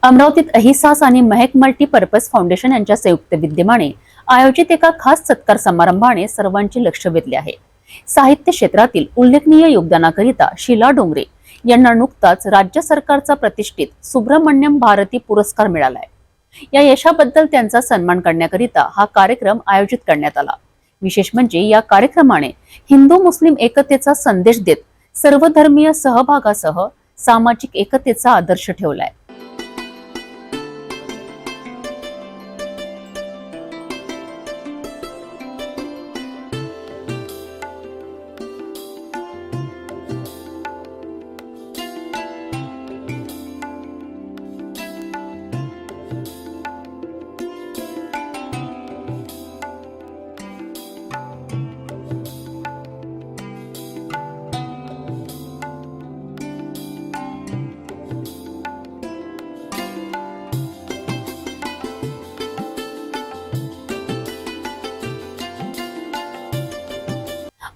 अमरावतीत अहिसास आणि Mahak multipurpose foundation यांच्या संयुक्त विद्यमाने आयोजित एका खास सत्कार समारंभाने सर्वांचे लक्ष वेधले आहे। साहित्य क्षेत्रातील उल्लेखनीय योगदानाकरिता शीला डोंगरे यांना नुकताच राज्य सरकारचा प्रतिष्ठित सुब्रमण्यम भारती पुरस्कार मिळाला आहे। या यशाबद्दल त्यांचा सन्मान करण्याकरिता हा कार्यक्रम आयोजित करण्यात आला। विशेष म्हणजे या कार्यक्रमाने हिंदू मुस्लिम एकतेचा संदेश देत सर्वधर्मीय सहभागासह सामाजिक एकतेचा आदर्श ठेवलाय।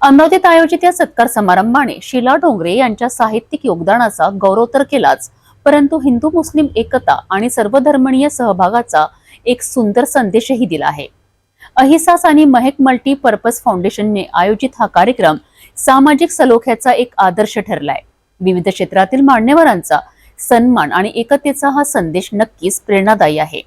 अमरावतीत आयोजित या सत्कार समारंभाने शीला डोंगरे यांच्या साहित्यिक योगदानाचा गौरव तर केलाच, परंतु हिंदू मुस्लिम एकता आणि सर्वधर्मीय सहभागाचा एक सुंदर संदेशही दिला आहे। अहिसास आणि महक मल्टीपर्पज फाउंडेशनने आयोजित हा कार्यक्रम सामाजिक सलोख्याचा एक आदर्श ठरलाय। विविध क्षेत्रातील मान्यवरांचा सन्मान आणि एकतेचा हा संदेश नक्कीच प्रेरणादायी आहे।